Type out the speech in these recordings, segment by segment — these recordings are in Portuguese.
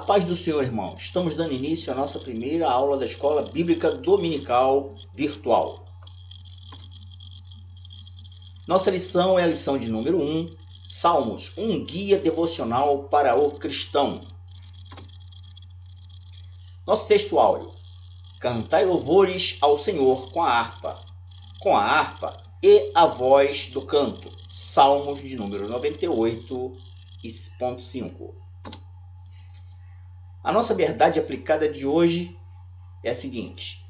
paz do Senhor, irmãos. Estamos dando início à nossa primeira aula da Escola Bíblica Dominical Virtual. Nossa lição é a lição de número 1, Salmos, um guia devocional para o cristão. Nosso texto áureo: cantai louvores ao Senhor com a harpa e a voz do canto. Salmos de número 98.5. A nossa verdade aplicada de hoje é a seguinte: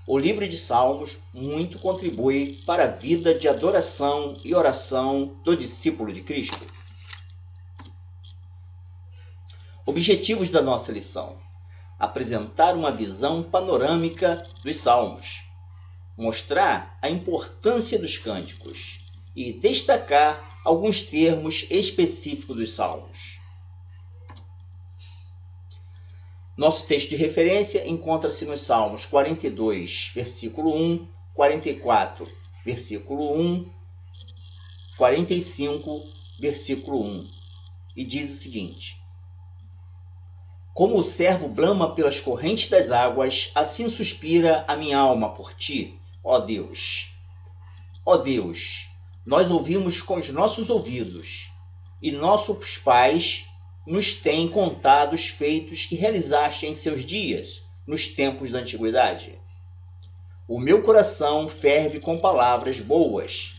o livro de Salmos muito contribui para a vida de adoração e oração do discípulo de Cristo. Objetivos da nossa lição: apresentar uma visão panorâmica dos Salmos, mostrar a importância dos cânticos e destacar alguns termos específicos dos Salmos. Nosso texto de referência encontra-se nos Salmos 42, versículo 1, 44, versículo 1, 45, versículo 1, e diz o seguinte: como o servo brama pelas correntes das águas, assim suspira a minha alma por ti, ó Deus. Ó Deus, nós ouvimos com os nossos ouvidos, e nossos pais nos têm contado os feitos que realizaste em seus dias, nos tempos da antiguidade. O meu coração ferve com palavras boas.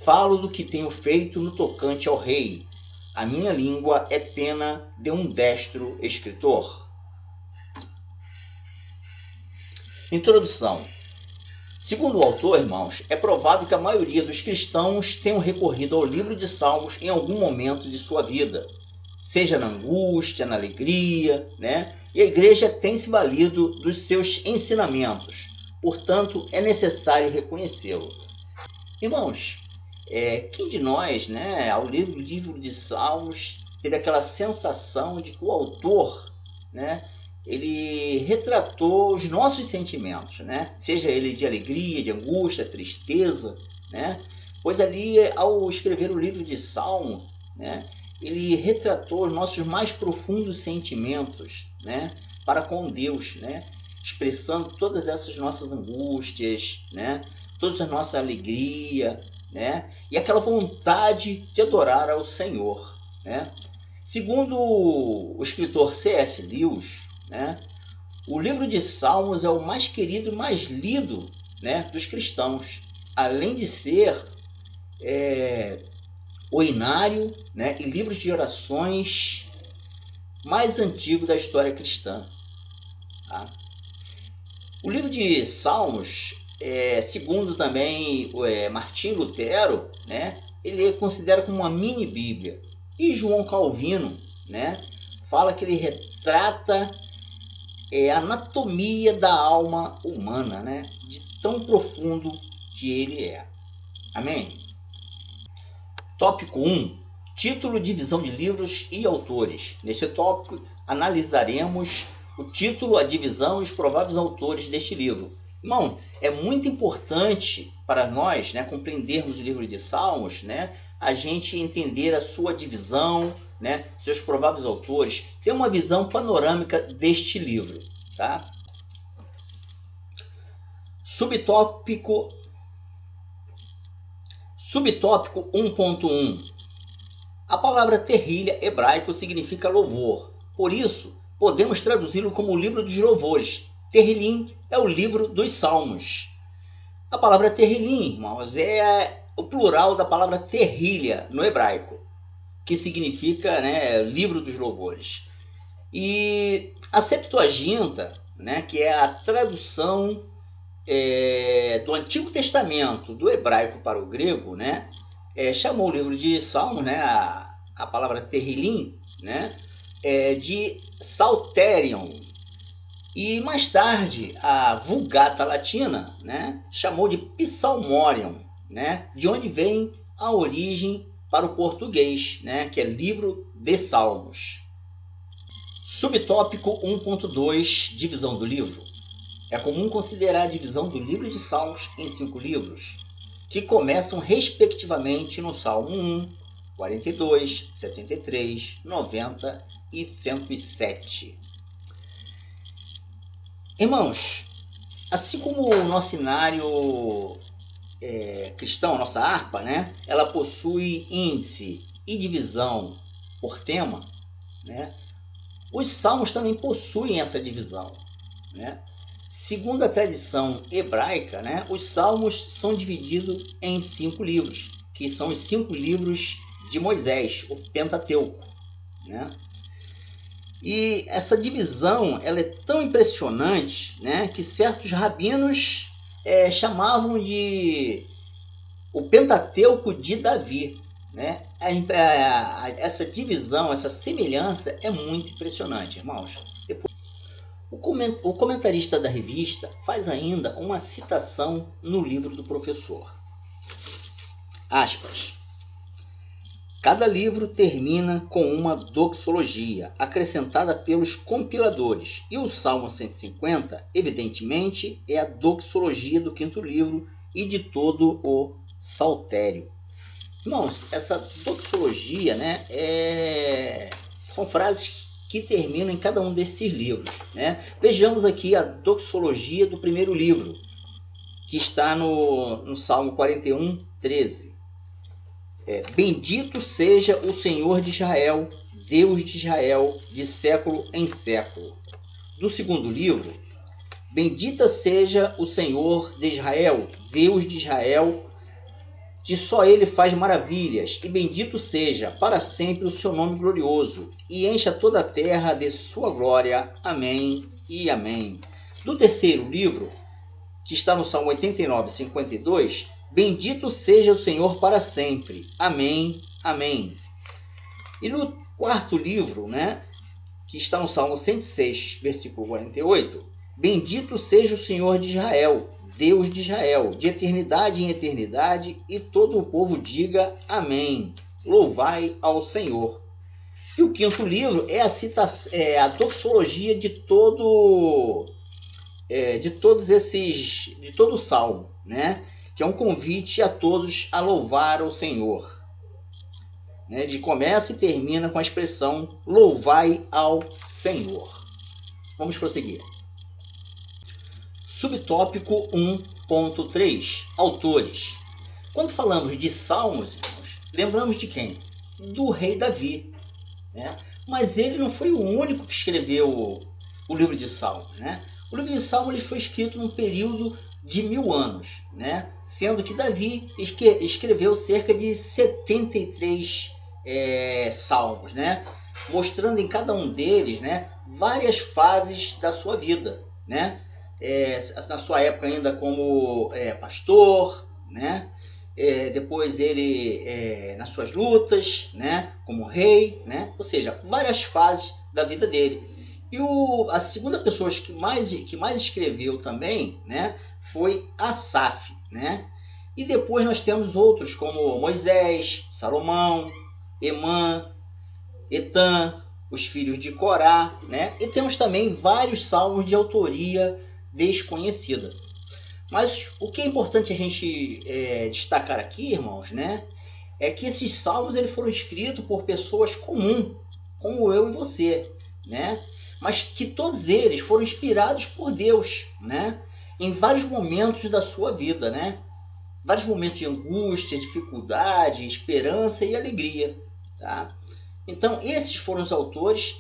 Falo do que tenho feito no tocante ao rei. A minha língua é pena de um destro escritor. Introdução. Segundo o autor, irmãos, é provável que a maioria dos cristãos tenham recorrido ao livro de Salmos em algum momento de sua vida, seja na angústia, na alegria, E a igreja tem se valido dos seus ensinamentos. Portanto, é necessário reconhecê-lo. Irmãos, quem de nós, ao ler o livro de Salmos, teve aquela sensação de que o autor, ele retratou os nossos sentimentos, Seja ele de alegria, de angústia, tristeza, Pois ali, ao escrever o livro de Salmo, ele retratou os nossos mais profundos sentimentos, para com Deus, expressando todas essas nossas angústias, toda a nossa alegria, e aquela vontade de adorar ao Senhor, Segundo o escritor C.S. Lewis, o livro de Salmos é o mais querido e mais lido, dos cristãos, além de ser o inário, e livros de orações mais antigo da história cristã. Tá? O livro de Salmos, segundo também Martinho Lutero, ele considera como uma mini Bíblia. E João Calvino, fala que ele retrata a anatomia da alma humana, de tão profundo que ele é. Amém? Tópico 1. Título, divisão de livros e autores. Neste tópico, analisaremos o título, a divisão e os prováveis autores deste livro. Irmão, é muito importante para nós, compreendermos o livro de Salmos, a gente entender a sua divisão, seus prováveis autores, ter uma visão panorâmica deste livro. Tá? Subtópico 1.1. A palavra terrilha hebraico significa louvor. Por isso, podemos traduzi-lo como o livro dos louvores. Terrilim é o livro dos salmos. A palavra terrilim, irmãos, é o plural da palavra terrilha no hebraico, que significa livro dos louvores. E a Septuaginta, que é a tradução do Antigo Testamento do hebraico para o grego, chamou o livro de Salmos, a palavra terrilim, de Psalterion. E mais tarde, a Vulgata Latina, chamou de Psalmodion, de onde vem a origem para o português, que é livro de Salmos. Subtópico 1.2, divisão do livro. É comum considerar a divisão do livro de Salmos em 5 livros, que começam respectivamente no Salmo 1, 42, 73, 90 e 107. Irmãos, assim como o nosso cenário cristão, nossa harpa, né, ela possui índice e divisão por tema, né, os salmos também possuem essa divisão, né? Segundo a tradição hebraica, né, os salmos são divididos em 5 livros, que são os 5 livros de Moisés, o Pentateuco, né? E essa divisão ela é tão impressionante, né, que certos rabinos chamavam de o Pentateuco de Davi, né? Essa divisão, essa semelhança é muito impressionante, irmãos. O comentarista da revista faz ainda uma citação no livro do professor. Aspas. Cada livro termina com uma doxologia acrescentada pelos compiladores, e o Salmo 150, evidentemente, é a doxologia do 5º livro e de todo o saltério. Irmãos, essa doxologia, né, são frases que terminam em cada um desses livros, né? Vejamos aqui a doxologia do 1º livro, que está no Salmo 41, 13. Bendito seja o Senhor de Israel, Deus de Israel, de século em século. Do 2º livro, bendita seja o Senhor de Israel, Deus de Israel, que só ele faz maravilhas, e bendito seja para sempre o seu nome glorioso, e encha toda a terra de sua glória. Amém e amém. Do 3º livro, que está no Salmo 89, 52, bendito seja o Senhor para sempre. Amém, amém. E no 4º livro, né, que está no Salmo 106, versículo 48, bendito seja o Senhor de Israel, Deus de Israel, de eternidade em eternidade, e todo o povo diga amém. Louvai ao Senhor. E o 5º livro é a doxologia de todo o salmo, né? Que é um convite a todos a louvar o Senhor. Né? De começa e termina com a expressão louvai ao Senhor. Vamos prosseguir. Subtópico 1.3. Autores. Quando falamos de salmos, irmãos, lembramos de quem? Do rei Davi. Né? Mas ele não foi o único que escreveu o livro de Salmos. Né? O livro de Salmos ele foi escrito num período de 1000 anos, né? Sendo que Davi escreveu cerca de 73 salmos, né? Mostrando em cada um deles, né, várias fases da sua vida, né? Na sua época ainda como pastor, né? Depois ele nas suas lutas, né, como rei, né? Ou seja, várias fases da vida dele. E a segunda pessoa que mais escreveu também, né, foi Asaf, né? E depois nós temos outros como Moisés, Salomão, Emã, Etã, os filhos de Corá, né? E temos também vários salmos de autoria desconhecida. Mas o que é importante a gente destacar aqui, irmãos, né, é que esses salmos eles foram escritos por pessoas comuns, como eu e você, né? Mas que todos eles foram inspirados por Deus, né? Em vários momentos da sua vida, né? Vários momentos de angústia, dificuldade, esperança e alegria, tá? Então, esses foram os autores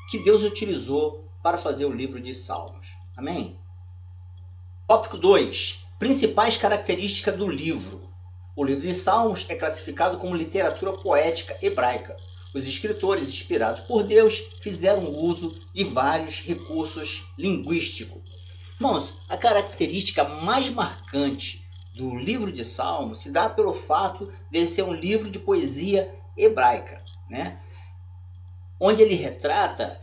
que Deus utilizou para fazer o livro de Salmos. Amém? Tópico 2. Principais características do livro. O livro de Salmos é classificado como literatura poética hebraica. Os escritores, inspirados por Deus, fizeram uso de vários recursos linguísticos. Irmãos, a característica mais marcante do livro de Salmos se dá pelo fato de ele ser um livro de poesia hebraica, né? Onde ele retrata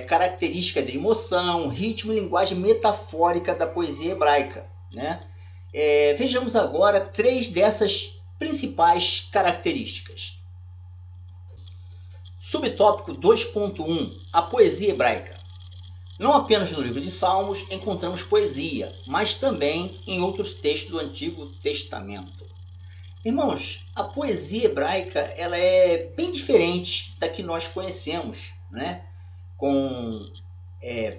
características de emoção, ritmo e linguagem metafórica da poesia hebraica, né? Vejamos agora 3 dessas principais características. Subtópico 2.1. A poesia hebraica. Não apenas no livro de Salmos encontramos poesia, mas também em outros textos do Antigo Testamento. Irmãos, a poesia hebraica ela é bem diferente da que nós conhecemos, né? Com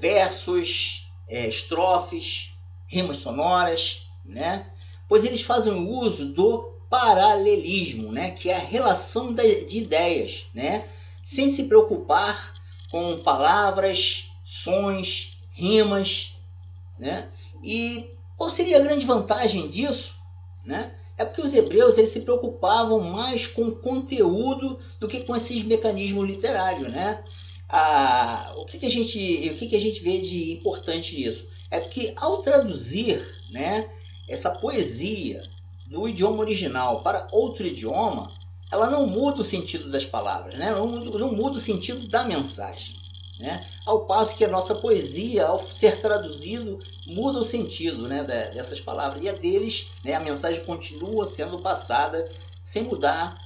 versos, estrofes, rimas sonoras, né? Pois eles fazem uso do paralelismo, né? Que é a relação de ideias, né? Sem se preocupar com palavras, sons, rimas, né? E qual seria a grande vantagem disso, né? É porque os hebreus eles se preocupavam mais com o conteúdo do que com esses mecanismos literários, né? O que a gente vê de importante nisso? É porque ao traduzir, né, essa poesia do idioma original para outro idioma, ela não muda o sentido das palavras, né? Não muda o sentido da mensagem, né? Ao passo que a nossa poesia, ao ser traduzido, muda o sentido, né, dessas palavras. E a deles, né, a mensagem continua sendo passada sem mudar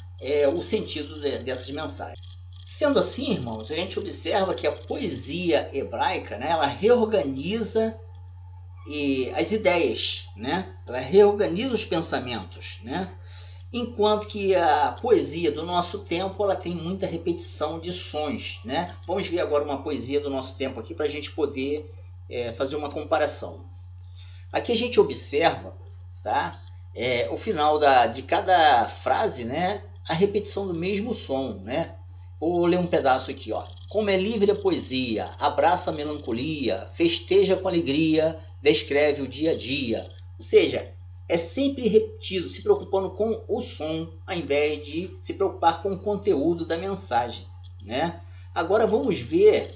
o sentido dessas mensagens. Sendo assim, irmãos, a gente observa que a poesia hebraica, né, ela reorganiza as ideias, né? Ela reorganiza os pensamentos, né? Enquanto que a poesia do nosso tempo ela tem muita repetição de sons, né? Vamos ver agora uma poesia do nosso tempo aqui para a gente poder fazer uma comparação. Aqui a gente observa, tá? O final de cada frase, né? A repetição do mesmo som, né? Vou ler um pedaço aqui, ó. Como é livre a poesia, abraça a melancolia, festeja com alegria, descreve o dia a dia. Ou seja, é sempre repetido, se preocupando com o som, ao invés de se preocupar com o conteúdo da mensagem, né? Agora vamos ver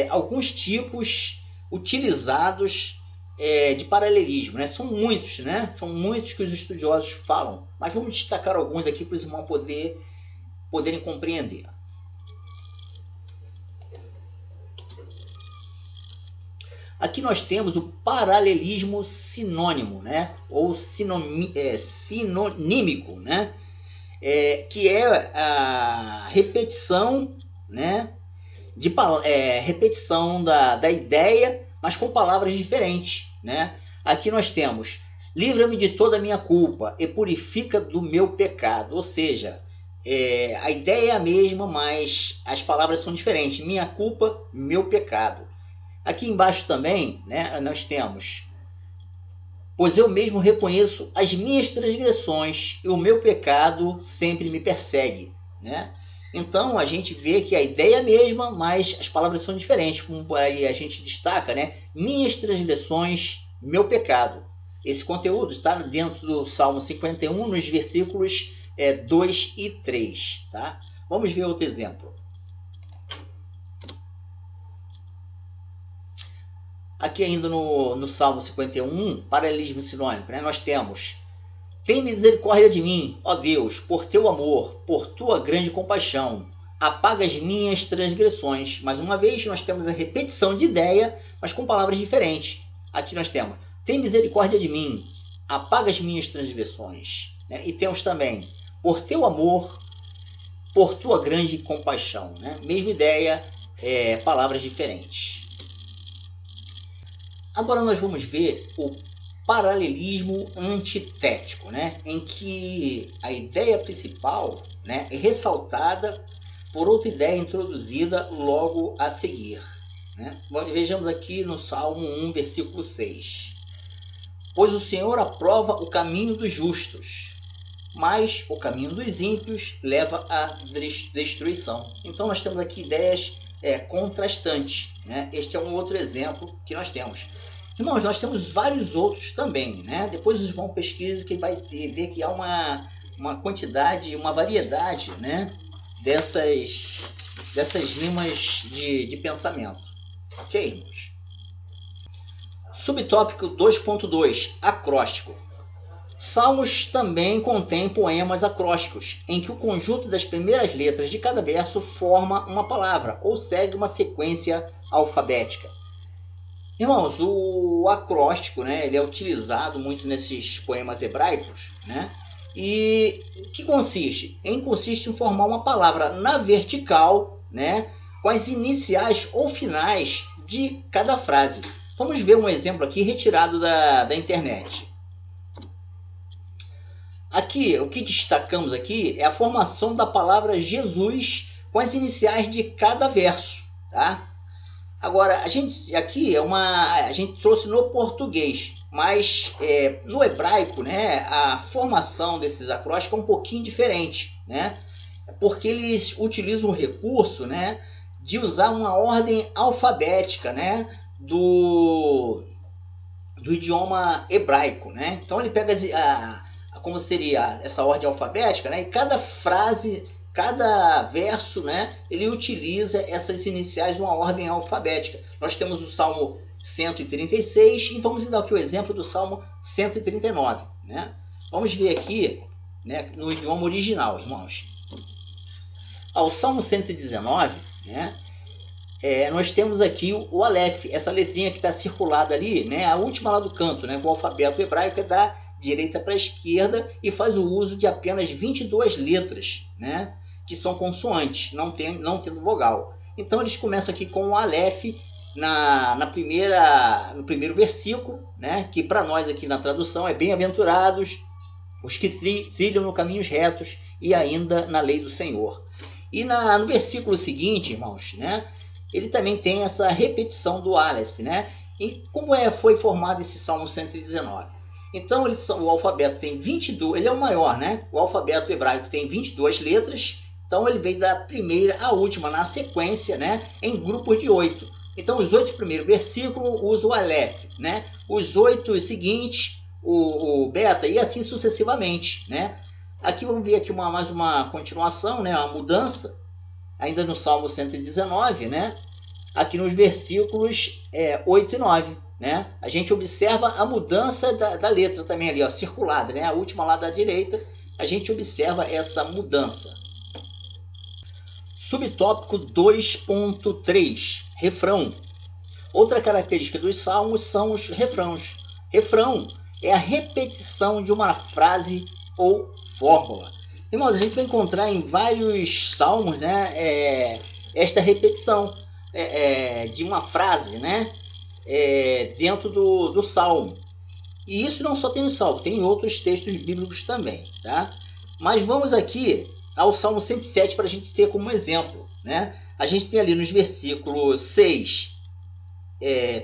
alguns tipos utilizados de paralelismo, né? São muitos, né? São muitos que os estudiosos falam, mas vamos destacar alguns aqui para os irmãos poderem compreender. Aqui nós temos o paralelismo sinônimo, né? Ou sinonímico, né? Que é a repetição, né? Repetição da ideia, mas com palavras diferentes, né? Aqui nós temos: livra-me de toda a minha culpa e purifica do meu pecado. Ou seja, a ideia é a mesma, mas as palavras são diferentes. Minha culpa, meu pecado. Aqui embaixo também, né, nós temos: pois eu mesmo reconheço as minhas transgressões e o meu pecado sempre me persegue, né? Então a gente vê que a ideia é a mesma, mas as palavras são diferentes, como aí a gente destaca, né? Minhas transgressões, meu pecado. Esse conteúdo está dentro do Salmo 51, nos versículos 2 e 3, tá? Vamos ver outro exemplo. Aqui ainda no Salmo 51, paralelismo sinônico, né? Nós temos: tem misericórdia de mim, ó Deus, por teu amor, por tua grande compaixão. Apaga as minhas transgressões. Mais uma vez, nós temos a repetição de ideia, mas com palavras diferentes. Aqui nós temos: tem misericórdia de mim, apaga as minhas transgressões. Né? E temos também: por teu amor, por tua grande compaixão. Né? Mesma ideia, palavras diferentes. Agora nós vamos ver o paralelismo antitético, né? Em que a ideia principal, né, é ressaltada por outra ideia introduzida logo a seguir. Né? Vejamos aqui no Salmo 1, versículo 6. Pois o Senhor aprova o caminho dos justos, mas o caminho dos ímpios leva à destruição. Então nós temos aqui ideias contrastantes. Né? Este é um outro exemplo que nós temos. Irmãos, nós temos vários outros também, né? Depois os irmãos pesquisam que vai ver que há uma quantidade, uma variedade, né? Dessas rimas de pensamento. Ok, irmãos? Subtópico 2.2, acróstico. Salmos também contêm poemas acrósticos, em que o conjunto das primeiras letras de cada verso forma uma palavra, ou segue uma sequência alfabética. Irmãos, o acróstico, né, ele é utilizado muito nesses poemas hebraicos, né? E o que consiste? Consiste em formar uma palavra na vertical, né, com as iniciais ou finais de cada frase. Vamos ver um exemplo aqui retirado da internet. Aqui, o que destacamos aqui é a formação da palavra Jesus com as iniciais de cada verso, tá? Agora, a gente trouxe no português, mas no hebraico, né, a formação desses acrósticos é um pouquinho diferente, né? Porque eles utilizam o recurso, né, de usar uma ordem alfabética, né, do idioma hebraico, né? Então ele pega como seria essa ordem alfabética, né? E cada frase, cada verso, né? Ele utiliza essas iniciais de uma ordem alfabética. Nós temos o Salmo 136 e vamos dar aqui o exemplo do Salmo 139, né? Vamos ver aqui, né, no idioma original, irmãos. O Salmo 119, né? Nós temos aqui o Aleph, essa letrinha que está circulada ali, né, a última lá do canto, né, o alfabeto hebraico é da direita para a esquerda e faz o uso de apenas 22 letras, né, que são consoantes, não tendo vogal. Então eles começam aqui com o Aleph no primeiro versículo, né, que para nós aqui na tradução é bem-aventurados os que trilham no caminhos retos e ainda na lei do Senhor. E no versículo seguinte, irmãos, né, ele também tem essa repetição do Aleph, né? E como foi formado esse Salmo 119? Então, o alfabeto tem 22, ele é o maior, né? O alfabeto hebraico tem 22 letras, então ele veio da primeira à última na sequência, né? Em grupos de 8. Então, os 8 primeiros versículos usam o Aleph, né? Os 8 seguintes, o beta, e assim sucessivamente, né? Aqui vamos ver aqui mais uma continuação, né? Uma mudança. Ainda no Salmo 119, né? Aqui nos versículos 8 e 9, né? A gente observa a mudança da letra também ali, ó, circulada, né? A última lá da direita, a gente observa essa mudança. Subtópico 2.3, refrão. Outra característica dos salmos são os refrãos. Refrão é a repetição de uma frase ou fórmula. Irmãos, a gente vai encontrar em vários salmos, né, esta repetição de uma frase, né, dentro do salmo. E isso não só tem no salmo, tem em outros textos bíblicos também, tá? Mas vamos aqui ao Salmo 107 para a gente ter como exemplo, né? A gente tem ali nos versículos 6,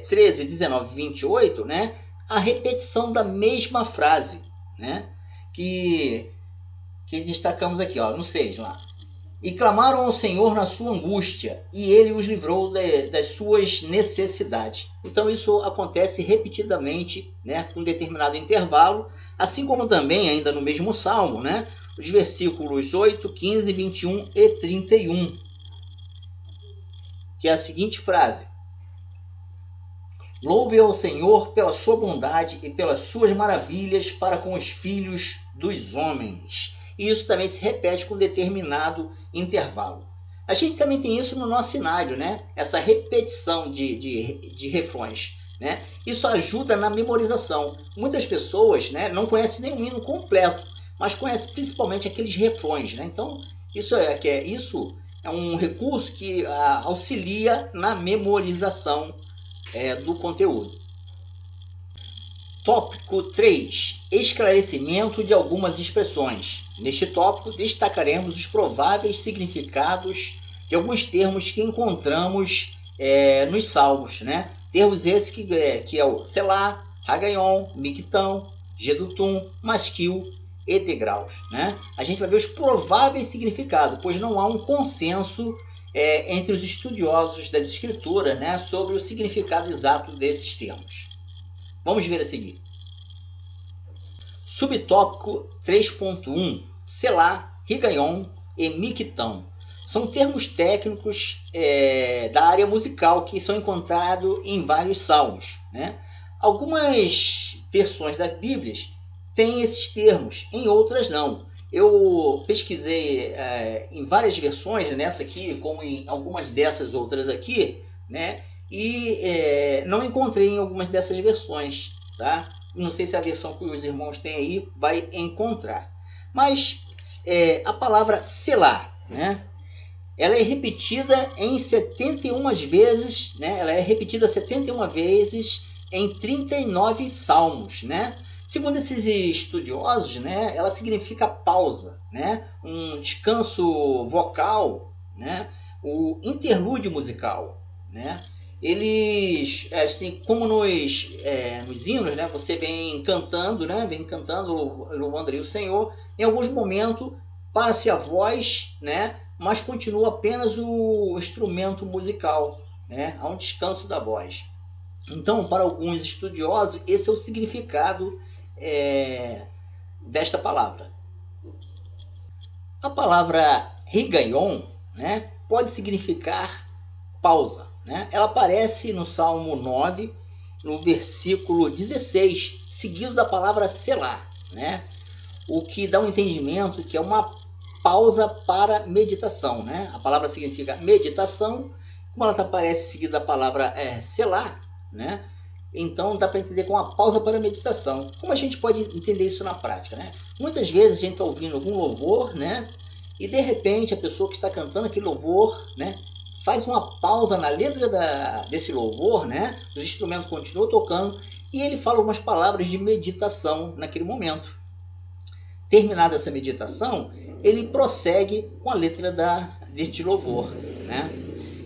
13, 19 e 28, né, a repetição da mesma frase, né, que destacamos aqui, ó, no 6 lá. E clamaram ao Senhor na sua angústia, e ele os livrou das suas necessidades. Então isso acontece repetidamente, né, com determinado intervalo, assim como também, ainda no mesmo salmo, né, os versículos 8, 15, 21 e 31, que é a seguinte frase: Louve ao Senhor pela sua bondade e pelas suas maravilhas para com os filhos dos homens. E isso também se repete com determinado intervalo. A gente também tem isso no nosso cenário, né? Essa repetição de refrões, né? Isso ajuda na memorização. Muitas pessoas, né, não conhecem nenhum hino completo, mas conhecem principalmente aqueles refrões, né? Então, isso é um recurso que auxilia na memorização do conteúdo. Tópico 3. Esclarecimento de algumas expressões. Neste tópico, destacaremos os prováveis significados de alguns termos que encontramos nos salmos, né? Termos esses que é o Selá, Hagaion, Mictão, Gedutum, Masquil e Degraus, né? A gente vai ver os prováveis significados, pois não há um consenso entre os estudiosos das escrituras, né, sobre o significado exato desses termos. Vamos ver a seguir. Subtópico 3.1. Selá, Higaion e Mictão. São termos técnicos da área musical que são encontrados em vários salmos, né? Algumas versões das Bíblias têm esses termos, em outras não. Eu pesquisei em várias versões, nessa aqui, como em algumas dessas outras aqui, né? E não encontrei em algumas dessas versões, tá? Não sei se a versão que os irmãos têm aí vai encontrar. Mas a palavra selá, né, ela é repetida em 71 vezes, né? Ela é repetida 71 vezes em 39 salmos, né? Segundo esses estudiosos, né, ela significa pausa, né, um descanso vocal, né, o interlúdio musical, né. Eles, assim, como nos hinos, né, você vem cantando, né, louvando ali o Senhor. Em alguns momentos passa a voz, né, mas continua apenas o instrumento musical, né, há um descanso da voz. Então, para alguns estudiosos, esse é o significado desta palavra. A palavra Higayon, né, pode significar pausa, né? Ela aparece no Salmo 9, no versículo 16, seguido da palavra Selá, né? O que dá um entendimento que é uma pausa para meditação, né? A palavra significa meditação, como ela aparece seguida da palavra Selá, né? Então dá para entender como uma pausa para meditação. Como a gente pode entender isso na prática, né? Muitas vezes a gente está ouvindo algum louvor, né? E de repente a pessoa que está cantando aquele louvor, né, faz uma pausa na letra desse louvor, né? Os instrumentos continuam tocando e ele fala algumas palavras de meditação naquele momento. Terminada essa meditação, ele prossegue com a letra deste louvor, né?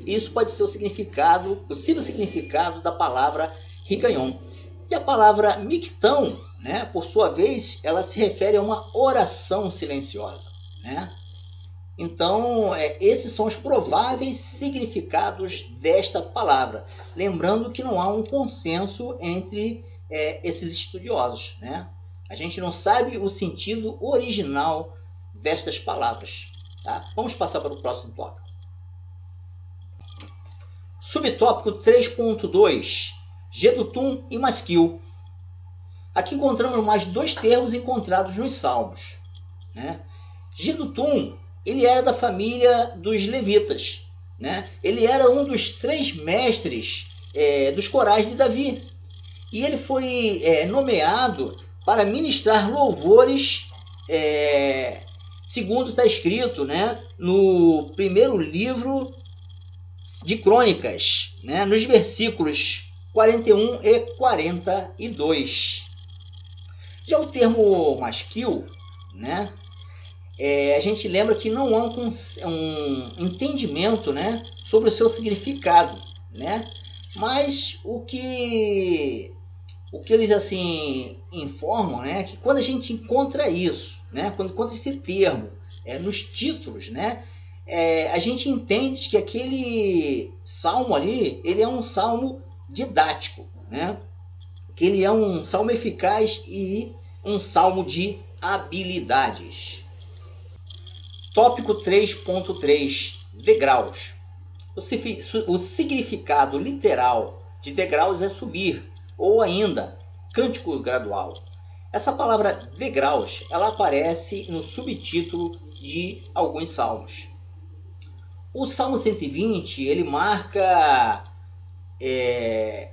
Isso pode ser o possível significado da palavra Higayon. E a palavra Mictão, né, por sua vez, ela se refere a uma oração silenciosa, né? Então, esses são os prováveis significados desta palavra. Lembrando que não há um consenso entre esses estudiosos, né? A gente não sabe o sentido original destas palavras. Tá? Vamos passar para o próximo tópico. Subtópico 3.2, Jedutum e Masquil. Aqui encontramos mais dois termos encontrados nos Salmos, né? Jedutum, ele era da família dos levitas, né? Ele era um dos 3 mestres dos corais de Davi. E ele foi nomeado para ministrar louvores, segundo está escrito, né, no primeiro livro de Crônicas, né, nos versículos 41 e 42. Já o termo masquil, né, a gente lembra que não há um entendimento, né, sobre o seu significado, né, mas o que eles assim informam, né, que quando a gente encontra isso, né, quando encontra esse termo nos títulos, né, a gente entende que aquele salmo ali, ele é um salmo didático, né, que ele é um salmo eficaz e um salmo de habilidades. Tópico 3.3, degraus. O significado literal de degraus é subir, ou ainda, cântico gradual. Essa palavra degraus, ela aparece no subtítulo de alguns salmos. O Salmo 120, ele marca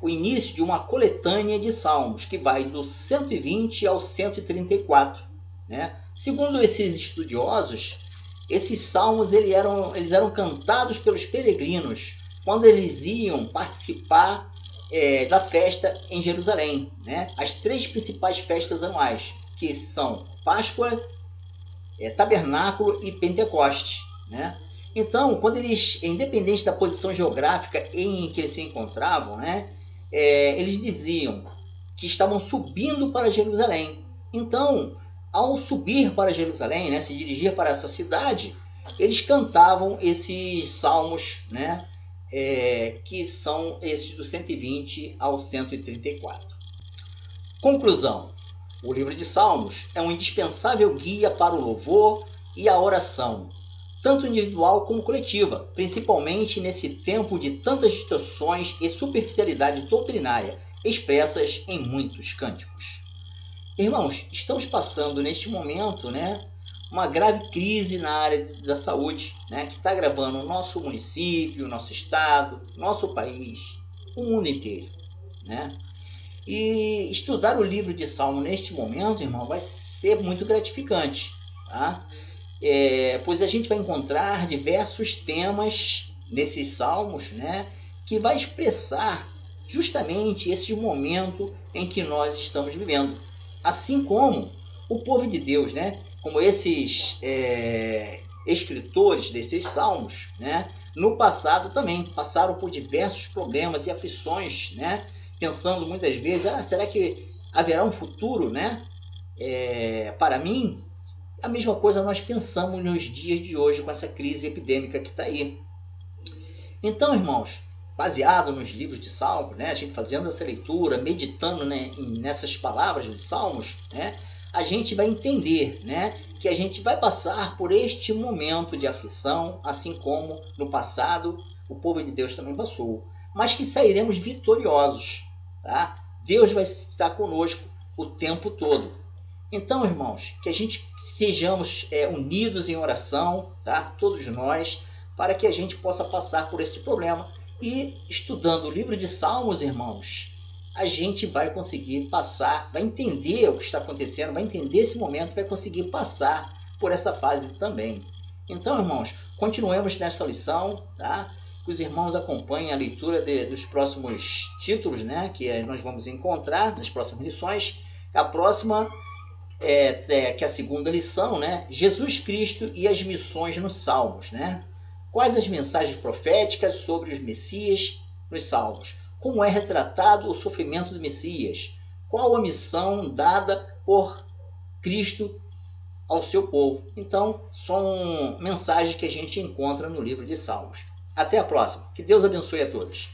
o início de uma coletânea de salmos, que vai do 120 ao 134. Né? Segundo esses estudiosos, esses salmos eles eram cantados pelos peregrinos quando eles iam participar da festa em Jerusalém, né? As 3 principais festas anuais, que são Páscoa, Tabernáculo e Pentecostes, né? Então, quando eles, independente da posição geográfica em que eles se encontravam, né, eles diziam que estavam subindo para Jerusalém. Então, ao subir para Jerusalém, né, se dirigir para essa cidade, eles cantavam esses salmos, né, que são esses do 120 ao 134. Conclusão. O livro de Salmos é um indispensável guia para o louvor e a oração, tanto individual como coletiva, principalmente nesse tempo de tantas distorções e superficialidade doutrinária expressas em muitos cânticos. Irmãos, estamos passando neste momento, né, uma grave crise na área da saúde, né, que está agravando o nosso município, nosso estado, nosso país, o mundo inteiro, né? E estudar o livro de Salmo neste momento, irmão, vai ser muito gratificante, tá? Pois a gente vai encontrar diversos temas nesses salmos, né, que vai expressar justamente esse momento em que nós estamos vivendo. Assim como o povo de Deus, né? Como esses escritores desses salmos, né? No passado também passaram por diversos problemas e aflições, né? Pensando muitas vezes, será que haverá um futuro, né? Para mim? A mesma coisa nós pensamos nos dias de hoje com essa crise epidêmica que está aí. Então, irmãos, baseado nos livros de Salmos, né, a gente fazendo essa leitura, meditando, né, nessas palavras dos Salmos, né, a gente vai entender, né, que a gente vai passar por este momento de aflição, assim como no passado o povo de Deus também passou, mas que sairemos vitoriosos. Tá? Deus vai estar conosco o tempo todo. Então, irmãos, que a gente sejamos unidos em oração, tá? Todos nós, para que a gente possa passar por este problema. E estudando o livro de Salmos, irmãos, a gente vai conseguir passar, vai entender o que está acontecendo, vai entender esse momento, vai conseguir passar por essa fase também. Então, irmãos, continuemos nesta lição, tá? Que os irmãos acompanhem a leitura dos próximos títulos, né? Que nós vamos encontrar nas próximas lições. A próxima que é a segunda lição, né? Jesus Cristo e as missões nos Salmos, né? Quais as mensagens proféticas sobre os Messias nos Salmos? Como é retratado o sofrimento do Messias? Qual a missão dada por Cristo ao seu povo? Então, são mensagens que a gente encontra no livro de Salmos. Até a próxima. Que Deus abençoe a todos.